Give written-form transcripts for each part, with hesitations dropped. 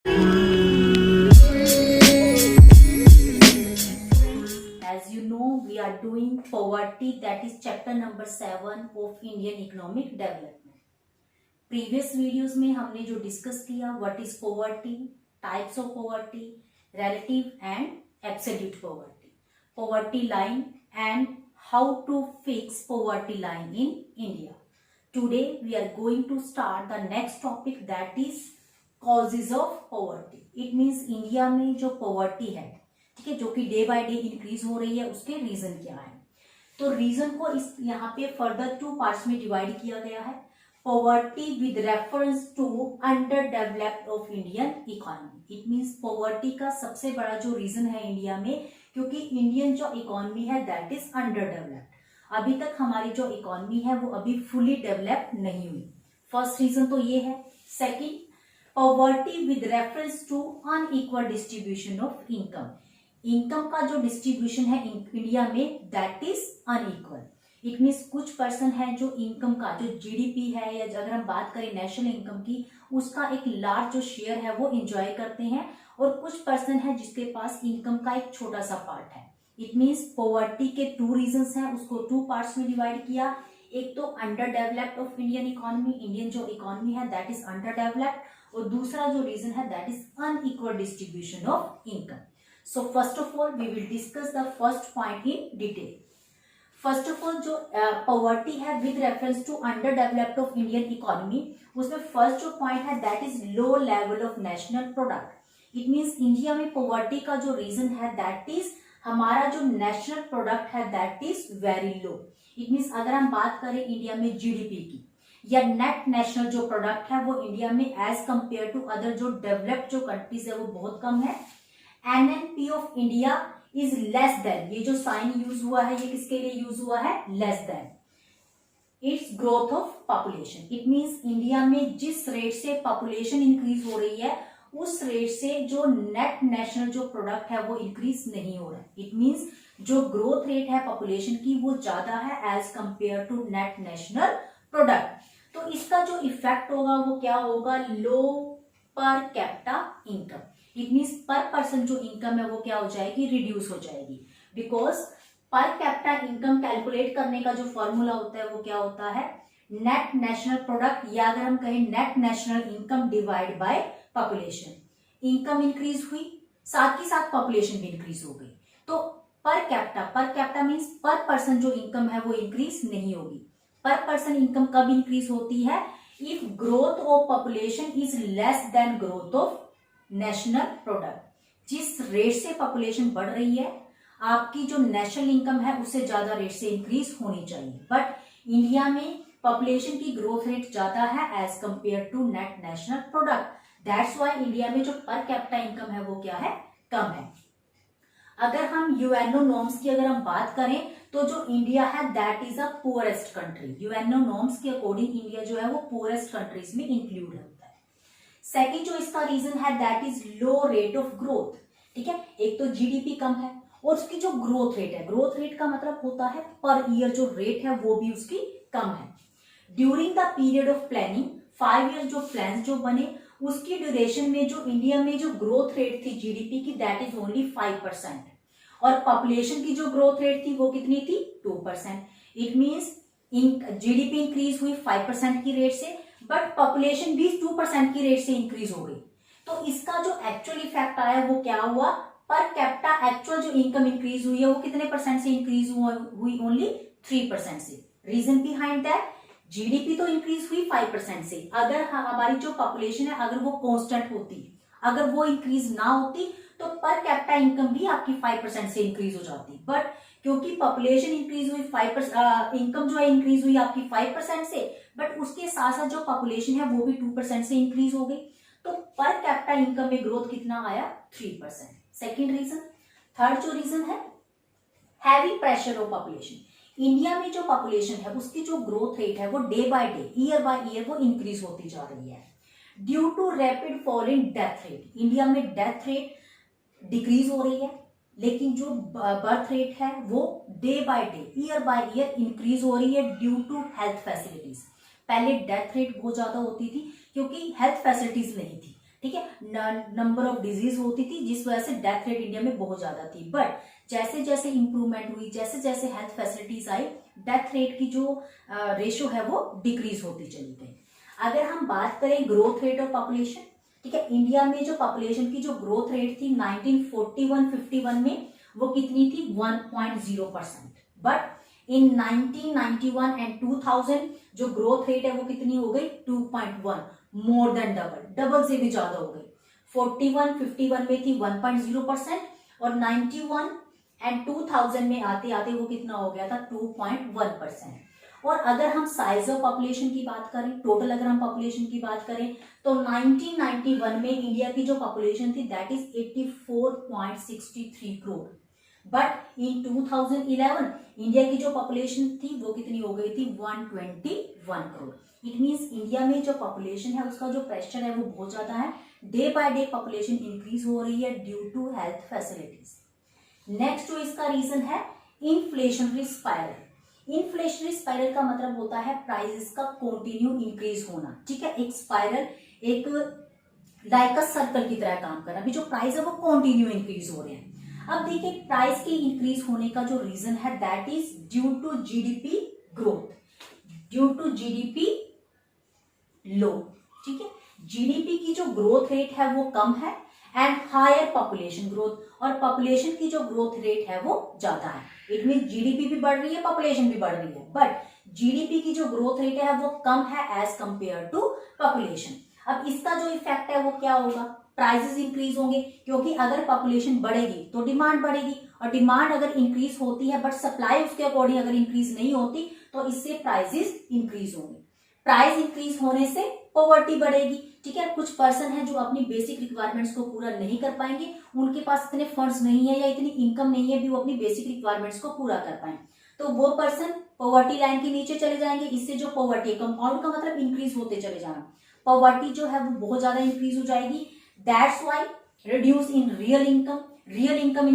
As you know, we are doing poverty, that is chapter number 7 of Indian economic development. Previous videos में हमने जो discuss किया, what is poverty, types of poverty, relative and absolute poverty, poverty line and how to fix poverty line in India. Today we are going to start the next topic, that is causes of poverty. It means India में जो poverty है, ठीक है, जो कि day by day increase हो रही है, उसके रीजन क्या है। तो रीजन को इस यहाँ पे फर्दर 2 पार्ट्स में डिवाइड किया गया है। Poverty with reference to under developed of Indian economy. It means poverty का सबसे बड़ा जो रीजन है इंडिया में, क्योंकि इंडियन जो इकोनॉमी है दैट इज अंडर डेवलप्ड। अभी तक हमारी जो इकोनॉमी है वो अभी फुली डेवलप नहीं हुई। फर्स्ट रीजन तो ये है। Second, poverty with reference to unequal distribution of income. Income का जो डिस्ट्रीब्यूशन है इंडिया में that is unequal. It means कुछ पर्सन है जो इनकम का जो जीडीपी है, या अगर हम बात करें नेशनल इनकम की, उसका एक लार्ज जो शेयर है वो एंजॉय करते हैं, और कुछ पर्सन है जिसके पास इनकम का एक छोटा सा पार्ट है। इट मीन्स पॉवर्टी के 2 रीजंस हैं, उसको 2 पार्ट्स में डिवाइड किया। एक तो under developed of Indian economy, Indian जो इकोनॉमी है दैट इज अंडर डेवलप्ड, और दूसरा जो रीजन है that is unequal distribution of income. So first of all we will discuss the first point in detail. First of all जो poverty है with reference to underdeveloped of Indian economy, उसमें first जो point है that is low level of national product. It means India में poverty का जो reason है that is हमारा जो national product है that is very low. It means अगर हम बात करें इंडिया में जीडीपी की या नेट नेशनल जो प्रोडक्ट है वो इंडिया में एज कंपेयर टू अदर जो डेवलप्ड जो कंट्रीज है वो बहुत कम है। NNP of India is less than, ये जो साइन यूज हुआ है ये किसके लिए यूज हुआ है, less than it's growth of population. It means India में जिस रेट से पॉपुलेशन इंक्रीज हो रही है उस रेट से जो नेट नेशनल जो प्रोडक्ट है वो इंक्रीज नहीं हो रहा है। इट मींस जो ग्रोथ रेट है पॉपुलेशन की वो ज्यादा है as compare to net national product. तो इसका जो इफेक्ट होगा वो क्या होगा, low per capita income. It means per person जो इनकम है वो क्या हो जाएगी, रिड्यूस हो जाएगी। बिकॉज पर कैपिटा इनकम कैलकुलेट करने का जो फॉर्मूला होता है वो क्या होता है, नेट नेशनल प्रोडक्ट, या अगर हम कहें net national income divide by population. Income increase हुई, साथ ही साथ पॉपुलेशन भी इंक्रीज हो गई, तो per capita means per person जो इनकम है वो इंक्रीज नहीं होगी। पर पर्सन इनकम कब इंक्रीज होती है, if growth of population is less than growth of national product. जिस रेट से पॉपुलेशन बढ़ रही है आपकी जो नेशनल इनकम है उससे ज्यादा रेट से इंक्रीज होनी चाहिए, बट इंडिया में पॉपुलेशन की ग्रोथ रेट ज्यादा है as compare to net national product. That's why India में जो पर कैपिटा इनकम है वो क्या है, कम है। अगर हम यूएनओ नॉर्म्स की अगर हम बात करें तो जो इंडिया है that is a poorest country. UNO norms के अकॉर्डिंग इंडिया जो है वो पुअरेस्ट कंट्रीज में इंक्लूड है। सेकेंड जो इसका रीजन है that is low rate of growth. ठीक है, एक तो जीडीपी कम है और उसकी जो ग्रोथ रेट है, ग्रोथ रेट का मतलब होता है पर ईयर जो रेट है वो भी उसकी कम है। During the period of planning 5 year जो प्लान जो बने उसकी ड्यूरेशन में जो इंडिया में जो ग्रोथ रेट थी जीडीपी की दैट इज ओनली 5%, और पॉपुलेशन की जो ग्रोथ रेट थी वो कितनी थी, 2%। इट मीन्स जीडीपी इंक्रीज हुई 5% की रेट से, बट पॉपुलेशन भी 2% की रेट से इंक्रीज हो गई। तो इसका जो एक्चुअल इफेक्ट आया वो क्या हुआ, पर कैपिटा एक्चुअल जो इनकम इंक्रीज हुई है वो कितने परसेंट से इंक्रीज हुई, ओनली 3% से। रीजन बिहाइंड दैट, जीडीपी तो इंक्रीज हुई 5% से, अगर हमारी जो पॉपुलेशन है अगर वो कांस्टेंट होती, अगर वो इंक्रीज ना होती तो पर कैपिटा इनकम भी आपकी 5% से इंक्रीज हो जाती, बट क्योंकि पॉपुलेशन इंक्रीज हुई 5%, इनकम जो है इंक्रीज हुई आपकी 5% से, बट उसके साथ साथ जो पॉपुलेशन है वो भी 2% से इंक्रीज हो गई, तो पर कैपिटा इनकम में ग्रोथ कितना आया, 3%। Second reason. थर्ड जो रीजन है, heavy pressure of population. India में जो पॉपुलेशन है उसकी जो ग्रोथ रेट है वो day by day, year by year वो इंक्रीज होती जा रही है। Due to rapid fall in death rate, India में डेथ रेट डिक्रीज हो रही है, लेकिन जो बर्थ रेट है वो day by day, year by year increase हो रही है ड्यू टू हेल्थ फैसिलिटीज। पहले डेथ रेट बहुत ज्यादा होती थी क्योंकि हेल्थ फैसिलिटीज नहीं थी। ठीक है, नंबर ऑफ डिजीज होती थी जिस वजह से डेथ रेट इंडिया में बहुत ज्यादा थी। बट जैसे जैसे इंप्रूवमेंट हुई, जैसे जैसे हेल्थ फैसिलिटीज आई, डेथ रेट की जो रेशो है वो डिक्रीज होती चली गई। अगर हम बात करें ग्रोथ रेट ऑफ पॉपुलेशन, ठीक है, इंडिया में जो पॉपुलेशन की जो ग्रोथ रेट थी 1941-51 में वो कितनी थी 1.0%। बट इन 1991 एंड 2000 जो ग्रोथ रेट है वो कितनी हो गई 2.1, मोर देन डबल से भी ज्यादा हो गई। 41-51 में थी 1.0% और 91 एंड 2000 में आते आते वो कितना हो गया था 2.1%। और अगर हम साइज ऑफ पॉपुलेशन की बात करें, टोटल अगर हम पॉपुलेशन की बात करें तो 1991 में इंडिया की जो पॉपुलेशन थी that is 84.63 crore. But in 2011 India की जो पॉपुलेशन थी वो कितनी हो गई थी 121 करोड़। इट मीन्स इंडिया में जो पॉपुलेशन है उसका जो प्रेशर है वो बहुत ज्यादा है। Day by day population increase हो रही है due to health facilities. Next जो इसका रीजन है इन्फ्लेशनरी स्पाइरल। इन्फ्लेशनरी स्पाइरल का मतलब होता है प्राइसेस का कंटिन्यू इंक्रीज होना, ठीक है। एक स्पाइरल एक लाइक अ सर्कल की तरह काम कर रहा है। अभी जो प्राइस है वो कंटिन्यू इंक्रीज हो रहे हैं। अब देखिए प्राइस के इंक्रीज होने का जो रीजन है that is due to GDP growth, due to GDP low, ठीक है। जीडीपी की जो ग्रोथ रेट है वो कम है एंड हायर पॉपुलेशन ग्रोथ, और पॉपुलेशन की जो ग्रोथ रेट है वो ज्यादा है। इट मीन जीडीपी भी बढ़ रही है, पॉपुलेशन भी बढ़ रही है, बट जीडीपी की जो ग्रोथ रेट है वो कम है एज कंपेयर टू पॉपुलेशन। अब इसका जो इफेक्ट है वो क्या होगा, प्राइसेस इंक्रीज होंगे, क्योंकि अगर पॉपुलेशन बढ़ेगी तो डिमांड बढ़ेगी, और डिमांड अगर इंक्रीज होती है बट सप्लाई उसके अकॉर्डिंग अगर इंक्रीज नहीं होती तो इससे प्राइसेस इंक्रीज होंगे। प्राइस इंक्रीज होने से पॉवर्टी बढ़ेगी, ठीक है। कुछ पर्सन है जो अपनी बेसिक रिक्वायरमेंट्स को पूरा नहीं कर पाएंगे, उनके पास इतने फंड्स नहीं है या इतनी इनकम नहीं है भी वो अपनी बेसिक रिक्वायरमेंट्स को पूरा कर पाए, तो वो पर्सन पॉवर्टी लाइन के नीचे चले जाएंगे। इससे जो पॉवर्टी, कंपाउंड का मतलब इंक्रीज होते चले जाना, पॉवर्टी जो है वो बहुत ज्यादा इंक्रीज हो जाएगी। That's why reduce in real income, real income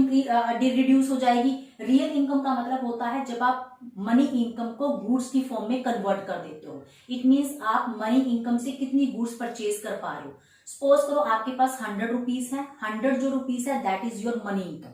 reduce हो जाएगी। रियल इनकम का मतलब होता है जब आप मनी इनकम को गुड्स की फॉर्म में कन्वर्ट कर देते हो। इट मीन्स आप मनी इनकम से कितनी गुड्स परचेज कर पा रहे हो। सपोज करो आपके पास 100 रुपीज है, 100 जो रुपीज है that is your money income.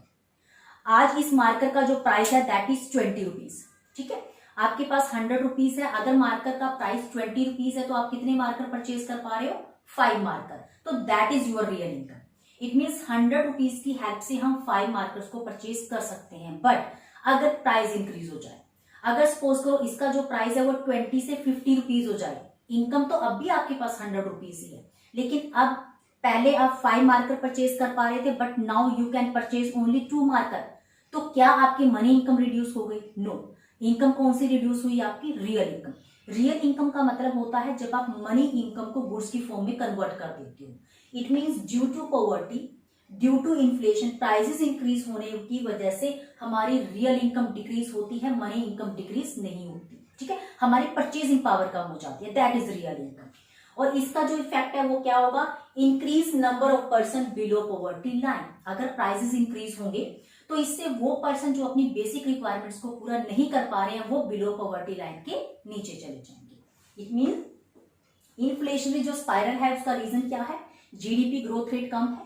आज इस मार्कर का जो प्राइस है दैट इज 20 रुपीज, ठीक है। आपके पास 100 रुपीज है, अगर मार्कर का प्राइस 20 रुपीज है तो आप कितने मार्कर परचेज कर पा रहे हो 5 मार्कर, तो that is your real income. It means 100 rupees की हेल्प से हम 5 मार्कर्स को परचेज कर सकते हैं। बट अगर प्राइस इंक्रीज हो जाए, अगर सपोज करो इसका जो प्राइस है वो 20 से 50 रुपीज हो जाए, इनकम तो अब भी आपके पास 100 रुपीज ही है, लेकिन अब पहले आप 5 मार्कर परचेज कर पा रहे थे but now you can purchase only 2 marker, तो क्या आपकी मनी इनकम रिड्यूस हो गई? नो। इनकम कौन सी रिड्यूस हुई? आपकी रियल इनकम। रियल इनकम का मतलब होता है जब आप मनी इनकम को गुड्स की फॉर्म में कन्वर्ट कर देते हो। It means due to poverty, due to inflation, prices increase होने की वजह से हमारी रियल इनकम डिक्रीज होती है, मनी इनकम डिक्रीज नहीं होती, ठीक है। हमारी परचेजिंग पावर कम हो जाती है, दैट इज रियल इनकम। और इसका जो इफेक्ट है वो क्या होगा, increase number of person below poverty line. अगर प्राइसेस इंक्रीज होंगे तो इससे वो पर्सन जो अपनी बेसिक रिक्वायरमेंट्स को पूरा नहीं कर पा रहे हैं वो बिलो पॉवर्टी लाइन के नीचे चले जाएंगे। इट मीन इन्फ्लेशनरी जो स्पाइरल है उसका रीजन क्या है, जीडीपी ग्रोथ रेट कम है,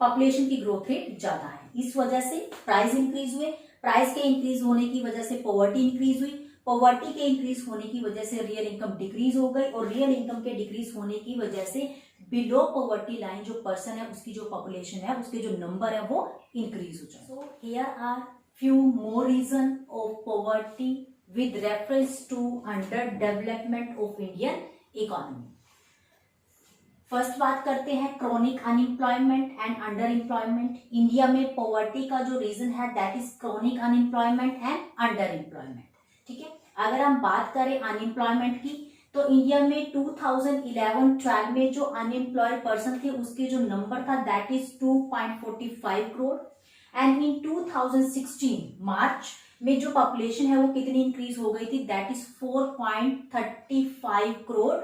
पॉपुलेशन की ग्रोथ रेट ज्यादा है, इस वजह से प्राइस इंक्रीज हुए, प्राइस के इंक्रीज होने की वजह से पॉवर्टी इंक्रीज हुई, पॉवर्टी के इंक्रीज होने की वजह से रियल इनकम डिक्रीज हो गई, और रियल इनकम के डिक्रीज होने की वजह से बिलो पॉवर्टी लाइन जो पर्सन है उसकी जो पॉपुलेशन है उसके जो नंबर है वो इंक्रीज हो जाए। So here are few more reason of poverty with reference to under development of Indian economy. First बात करते हैं chronic unemployment and under employment. India में पॉवर्टी का जो रीजन है that is chronic unemployment and under employment, ठीक है। अगर हम बात करें अनएम्प्लॉयमेंट की तो इंडिया में 2011-12 में जो अनएम्प्लॉयड पर्सन थे उसके जो नंबर था that is 2.45 crore, and in 2016 मार्च में जो पॉपुलेशन है वो कितनी इंक्रीज हो गई थी दैट इज 4.35 करोड़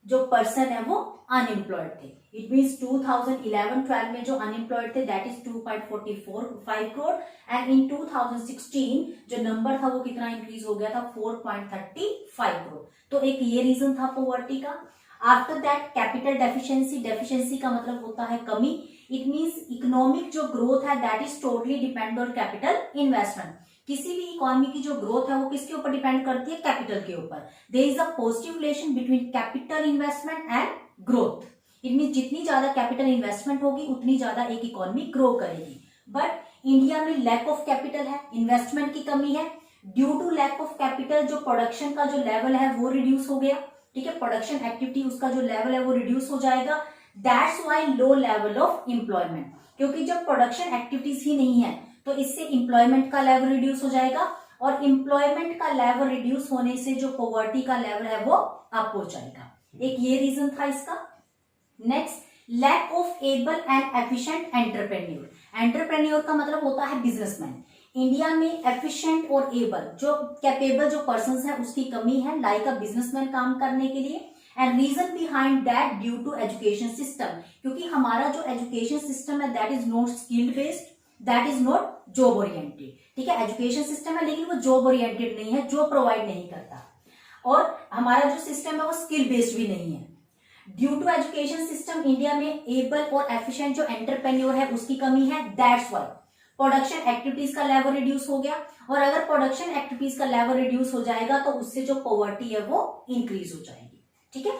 जो पर्सन है वो अनएम्प्लॉयड थे। इट मीन्स 2011-12 में जो अनएम्प्लॉयड थे that is 2.45 crore, and in 2016 जो नंबर था वो कितना इंक्रीज हो गया था 4.35 करोड़। तो एक ये रीजन था पॉवर्टी का। After that capital deficiency, deficiency का मतलब होता है कमी। इट मींस इकोनॉमिक जो ग्रोथ है that is totally depend on capital investment. किसी भी इकोनॉमी की जो ग्रोथ है वो किसके ऊपर डिपेंड करती है, कैपिटल के ऊपर। There is a positive relation between capital investment and growth. It means जितनी ज्यादा कैपिटल इन्वेस्टमेंट होगी उतनी ज्यादा एक इकोनॉमी ग्रो करेगी। बट इंडिया में लैक ऑफ कैपिटल है, इन्वेस्टमेंट की कमी है। Due to lack of capital जो प्रोडक्शन का जो लेवल है वो रिड्यूस हो गया, ठीक है, प्रोडक्शन एक्टिविटी उसका जो लेवल है वो रिड्यूस हो जाएगा। That's why low level of employment, क्योंकि जब प्रोडक्शन एक्टिविटीज ही नहीं है तो इससे एम्प्लॉयमेंट का लेवल रिड्यूस हो जाएगा, और एम्प्लॉयमेंट का लेवल रिड्यूस होने से जो पॉवर्टी का लेवल है वो अप हो जाएगा। एक ये रीजन था इसका। Next, lack of able and efficient entrepreneur. Entrepreneur का मतलब होता है बिजनेसमैन। इंडिया में एफिशिएंट और एबल जो कैपेबल जो पर्संस है उसकी कमी है, लाइक अ बिजनेसमैन काम करने के लिए। And reason behind that due to education system, क्योंकि हमारा जो एजुकेशन सिस्टम है that is not skilled based, that is not job oriented, ठीक है। एजुकेशन सिस्टम है लेकिन वो जॉब ओरिएंटेड नहीं है, जॉब प्रोवाइड नहीं करता, और हमारा जो सिस्टम है वो स्किल बेस्ड भी नहीं है। Due to education system India में एबल और एफिशिएंट जो एंटरप्रेन्योर है उसकी कमी है। दैट्स व्हाई प्रोडक्शन एक्टिविटीज का लेवल रिड्यूस हो गया, और अगर प्रोडक्शन एक्टिविटीज का लेवल रिड्यूस हो जाएगा तो उससे जो पॉवर्टी है वो इंक्रीज हो जाएगी, ठीक है।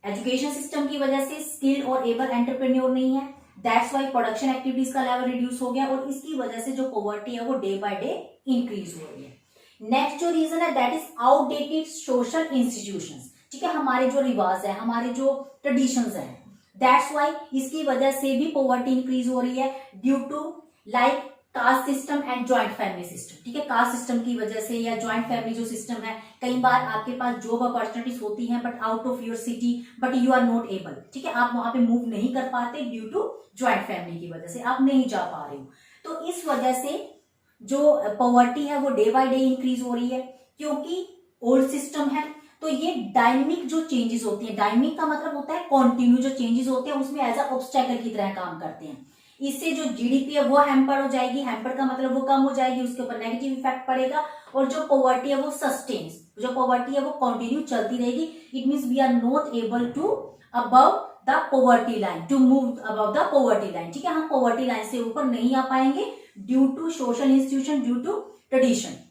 एजुकेशन सिस्टम की वजह से स्किल्ड और एबल एंटरप्रेन्योर नहीं है, दैट्स व्हाई प्रोडक्शन एक्टिविटीज का लेवल रिड्यूस हो गया, और इसकी वजह से जो पॉवर्टी है वो डे बाय डे इंक्रीज हो रही है। नेक्स्ट जो रीजन है that is outdated social institutions, ठीक है, हमारे जो रिवाज है, हमारे जो ट्रेडिशंस हैं, दैट्स व्हाई इसकी वजह से भी पॉवर्टी इंक्रीज हो रही है। Due to like caste system and joint family system, ठीक है, कास्ट सिस्टम की वजह से या ज्वाइंट फैमिली जो सिस्टम है, कई बार आपके पास जॉब अपॉर्चुनिटीज होती हैं but out of your city, but you are not able, ठीक है, आप वहां पे मूव नहीं कर पाते ड्यू टू ज्वाइंट फैमिली की वजह से, आप नहीं जा पा रहे हो। तो इस वजह से जो पॉवर्टी है वो डे बाय डे इंक्रीज हो रही है, क्योंकि ओल्ड सिस्टम है। तो ये डायनेमिक जो चेंजेस होती है, डायनेमिक का मतलब होता है कॉन्टिन्यू जो चेंजेस होते हैं उसमें एज अ ऑब्स्टेकल की तरह काम करते हैं। इससे जो जीडीपी है वो हैम्पर हो जाएगी, हैम्पर का मतलब वो कम हो जाएगी, उसके ऊपर नेगेटिव इफेक्ट पड़ेगा, और जो पॉवर्टी है वो सस्टेन्स, जो पॉवर्टी है वो कंटिन्यू चलती रहेगी। It means we are not able to above the poverty line, to move above the poverty line, ठीक है, हम पॉवर्टी लाइन से ऊपर नहीं आ पाएंगे due to social institution, due to tradition.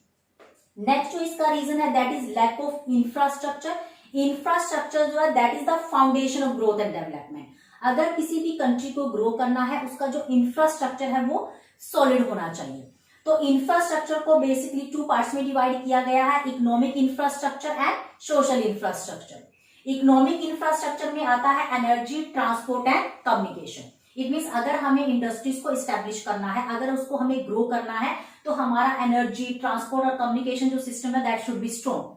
Next जो इसका रीजन है that is lack of infrastructure. Infrastructure जो है that is the foundation of growth and development. अगर किसी भी कंट्री को ग्रो करना है उसका जो इंफ्रास्ट्रक्चर है वो सॉलिड होना चाहिए। तो इंफ्रास्ट्रक्चर को बेसिकली टू पार्ट्स में डिवाइड किया गया है, economic infrastructure and social infrastructure. Economic infrastructure में आता है energy, transport and communication. It means अगर हमें इंडस्ट्रीज को स्टैब्लिश करना है, अगर उसको हमें ग्रो करना है तो हमारा एनर्जी, ट्रांसपोर्ट और कम्युनिकेशन जो सिस्टम है दैट शुड बी स्ट्रॉन्ग।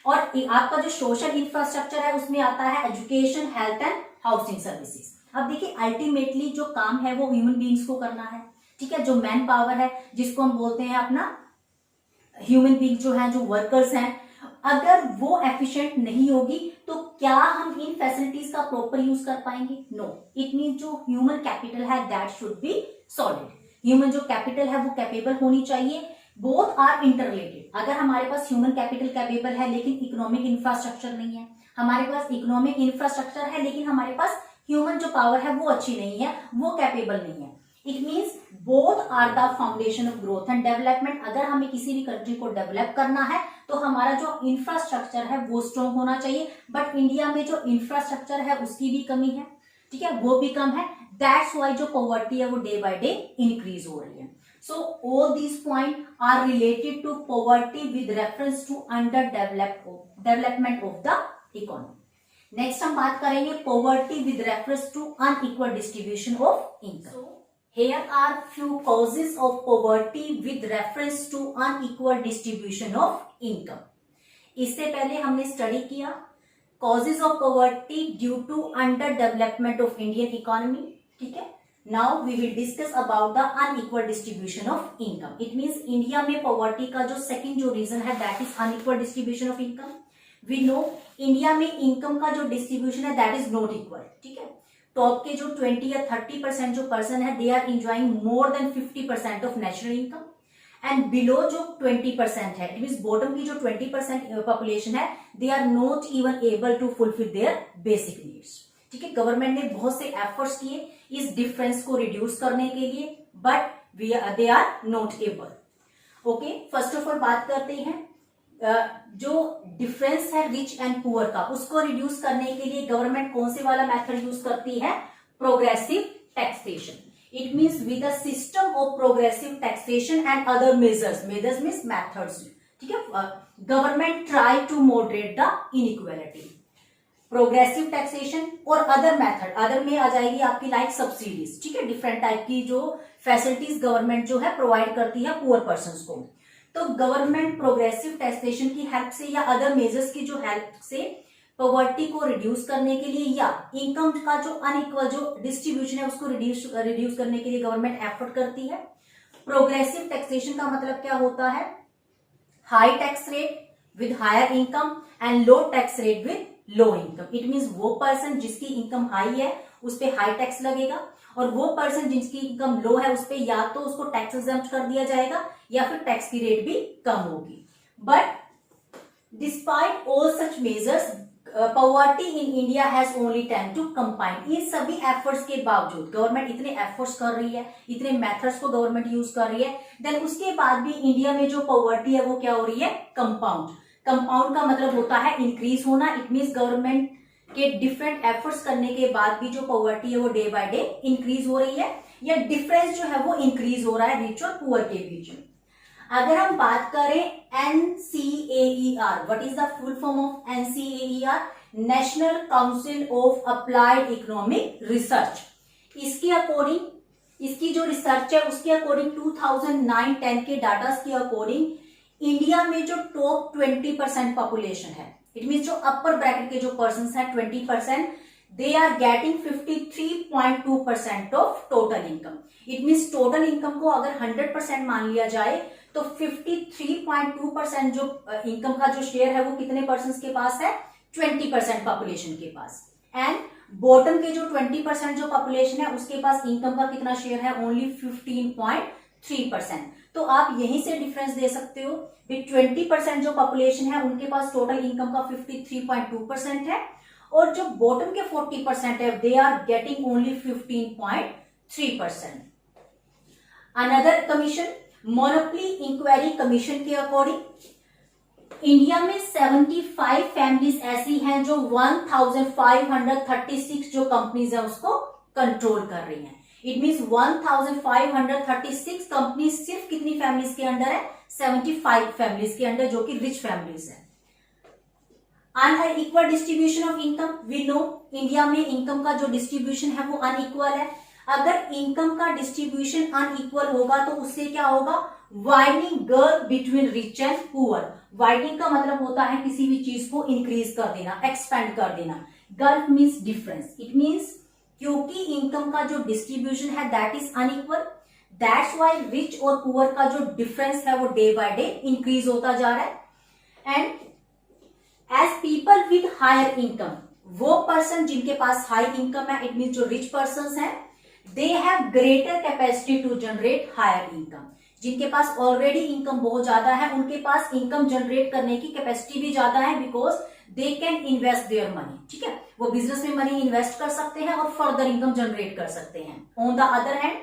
और आपका जो सोशल इंफ्रास्ट्रक्चर है उसमें आता है education, health and housing services. अब देखिए अल्टीमेटली जो काम है वो ह्यूमन बींग्स को करना है, ठीक है, जो मैन पावर है जिसको हम बोलते हैं अपना ह्यूमन बींग जो है, जो वर्कर्स हैं, अगर वो एफिशिएंट नहीं होगी तो क्या हम इन फैसिलिटीज का प्रॉपर यूज कर पाएंगे? नो। इट मीन जो ह्यूमन कैपिटल है that should be solid. Human जो कैपिटल है वो कैपेबल होनी चाहिए। Both are interrelated. अगर हमारे पास ह्यूमन कैपिटल कैपेबल है लेकिन इकोनॉमिक इंफ्रास्ट्रक्चर नहीं है, हमारे पास इकोनॉमिक इंफ्रास्ट्रक्चर है लेकिन हमारे पास ह्यूमन जो पावर है वो अच्छी नहीं है, वो कैपेबल नहीं है, it means both are the foundation of growth and development. अगर हमें किसी भी कंट्री को डेवलप करना है तो हमारा जो इंफ्रास्ट्रक्चर है वो स्ट्रॉन्ग होना चाहिए। बट इंडिया में जो इंफ्रास्ट्रक्चर है उसकी भी कमी है, ठीक है, वो भी कम है। दैट्स वाई जो पॉवर्टी है वो डे बाय डे इंक्रीज हो रही है। So all these point are related to poverty with reference to under development of the economy. Next हम बात करेंगे poverty with reference to unequal distribution of income. Here are few causes of poverty with reference to unequal distribution of income. इससे पहले हमने study किया causes of poverty due to underdevelopment of Indian economy, ठीक है। Now we will discuss about the unequal distribution of income. It means India में poverty का जो second जो reason है that is unequal distribution of income. We know India में income का जो distribution है that is not equal, ठीक है। टॉप के जो 20 या 30% जो पर्सन है they are enjoying more than 50% of national income, and below जो 20% है, इट मीन बॉटम की जो 20% पॉपुलेशन है, they are not even able to fulfil their basic needs. ठीक है, गवर्नमेंट ने बहुत से एफर्ट्स किए इस डिफरेंस को रिड्यूस करने के लिए, but they are not able. Okay, first of all बात करते हैं जो डिफरेंस है रिच एंड पुअर का, उसको रिड्यूस करने के लिए गवर्नमेंट कौन से वाला मेथड यूज करती है? Progressive taxation. It means with a system of progressive taxation and other measures, measures means methods. ठीक है, government try to moderate the inequality. Progressive taxation और अदर मेथड, अदर में आ जाएगी आपकी लाइक सब्सिडीज। ठीक है, डिफरेंट टाइप की जो फैसिलिटीज गवर्नमेंट जो है प्रोवाइड करती है पुअर पर्संस को। तो गवर्नमेंट प्रोग्रेसिव टैक्सेशन की हेल्प से या अदर मेजर्स की जो हेल्प से पॉवर्टी को रिड्यूस करने के लिए या इनकम का जो अनइक्वल जो डिस्ट्रीब्यूशन है उसको रिड्यूस करने के लिए गवर्नमेंट एफर्ट करती है। प्रोग्रेसिव टैक्सेशन का मतलब क्या होता है? High tax rate with higher income and low tax rate with low income. It means वो पर्सन जिसकी इनकम हाई है उस पे हाई टैक्स लगेगा, और वो पर्सन जिसकी इनकम लो है उस पे या तो उसको टैक्स एग्जम्प्ट कर दिया जाएगा या फिर टैक्स की रेट भी कम होगी। But despite all such measures, poverty in India has only time to combine. इन सभी एफर्ट्स के बावजूद गवर्नमेंट इतने एफर्ट्स कर रही है, इतने मेथड्स को गवर्नमेंट यूज कर रही है, देन उसके बाद भी इंडिया में जो पॉवर्टी है वो क्या हो रही है? कंपाउंड। कंपाउंड का मतलब होता है इंक्रीज होना। इट मीन्स गवर्नमेंट के डिफरेंट एफर्ट्स करने के बाद भी जो पॉवर्टी है वो डे बाय डे इंक्रीज हो रही है, या डिफरेंस जो है वो इंक्रीज हो रहा है रिच और पुअर के बीच में। अगर हम बात करें NCAER, what is the full form of NCAER? National council of applied economic research. इसके अकॉर्डिंग, इसकी जो रिसर्च है उसके अकॉर्डिंग 2009-10 के डाटा के अकॉर्डिंग इंडिया में जो टॉप 20% पॉपुलेशन है, इट मीन जो अपर ब्रैकेट के जो पर्सन है 20%, they are getting 53.2% of total income. It means total income को अगर 100% मान लिया जाए तो 53.2% जो इनकम का जो शेयर है वो कितने पर्सन के पास है? 20% पॉपुलेशन के पास। एंड बॉटम के जो 20% जो पॉपुलेशन है उसके पास इनकम का कितना शेयर है? ओनली 15.3%। तो आप यहीं से डिफरेंस दे सकते हो कि 20% जो पॉपुलेशन है उनके पास टोटल इनकम का 53.2% है, और जो बॉटम के 40% है they are getting only 15.3%। Another commission, monopoly inquiry commission के अकॉर्डिंग इंडिया में 75 फैमिलीज ऐसी हैं जो 1536 जो कंपनीज है उसको कंट्रोल कर रही हैं। इट मीन्स 1536 कंपनी सिर्फ कितनी फैमिलीज के अंडर है? 75 फैमिलीज के अंडर, जो कि रिच फैमिलीज है। Unequal distribution of income, we know India में इनकम का जो डिस्ट्रीब्यूशन है वो अनइक्वल है। अगर इनकम का डिस्ट्रीब्यूशन अनइक्वल होगा तो उससे क्या होगा? Widening gap between rich and poor. Widening का मतलब होता है किसी भी चीज को इंक्रीज कर देना, एक्सपेंड कर देना। Gap means difference. It means क्योंकि इनकम का जो डिस्ट्रीब्यूशन है that is unequal, that's why rich और पुअर का जो डिफरेंस है वो डे बाय डे इंक्रीज होता जा रहा है। And as people with higher income, वो पर्सन जिनके पास हाई इनकम है, इट मीन जो रिच पर्सन है, they have greater capacity to generate higher income. जिनके पास ऑलरेडी इनकम बहुत ज्यादा है उनके पास इनकम जनरेट करने की कैपेसिटी भी ज्यादा है, because they can invest their money. ठीक है, वो बिजनेस में मनी इन्वेस्ट कर सकते हैं और फर्दर इनकम जनरेट कर सकते हैं। On the other hand,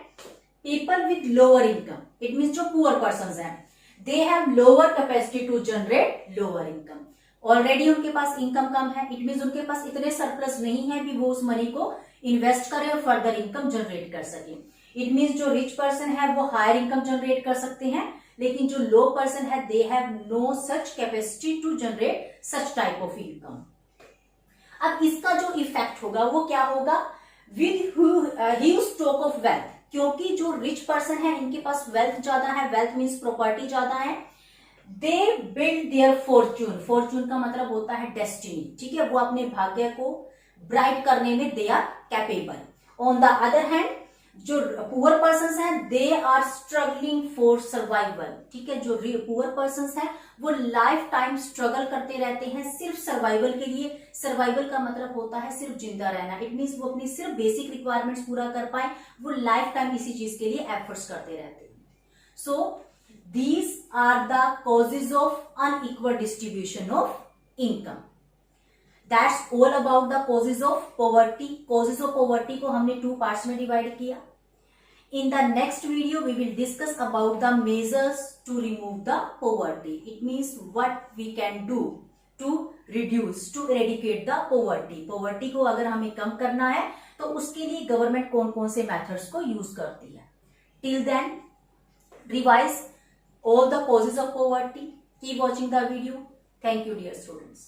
people with lower income, it mean जो पुअर पर्सन है, they have lower capacity to generate lower income. Already उनके पास इनकम कम है, इट मीन उनके पास इतने सरप्लस नहीं है कि वो उस मनी को इन्वेस्ट करें और फर्दर इनकम जनरेट कर सके। इट मीन्स जो रिच पर्सन है वो हायर इनकम जनरेट कर सकते हैं, लेकिन जो लो पर्सन है they have no such capacity to generate such type of income. अब इसका जो इफेक्ट होगा वो क्या होगा? With huge stock of wealth, क्योंकि जो रिच पर्सन है इनके पास वेल्थ ज्यादा है, वेल्थ मीन्स प्रॉपर्टी ज्यादा है, they build their Fortune. Fortune का मतलब होता है डेस्टिनी। ठीक है, वो अपने भाग्य को ब्राइट करने में they are capable. On the other hand, जो पुअर पर्सन्स हैं they are struggling for survival. ठीक है, जो पुअर पर्सन्स हैं वो लाइफ टाइम स्ट्रगल करते रहते हैं सिर्फ सर्वाइवल के लिए। सर्वाइवल का मतलब होता है सिर्फ जिंदा रहना। इट मीन्स वो अपनी सिर्फ बेसिक रिक्वायरमेंट्स पूरा कर पाए, वो लाइफ टाइम इसी चीज के लिए एफर्ट्स करते रहते हैं। सो These are the causes of unequal distribution of income. That's all about the causes of poverty. Causes of poverty को हमने 2 parts में divide किया. In the next video, we will discuss about the measures to remove the poverty. It means what we can do to reduce, to eradicate the poverty. Poverty को अगर हमें कम करना है तो उसके लिए गवर्नमेंट कौन कौन से मेथड्स को यूज करती है. Till then, revise all the causes of poverty. Keep watching the video. Thank you, dear students.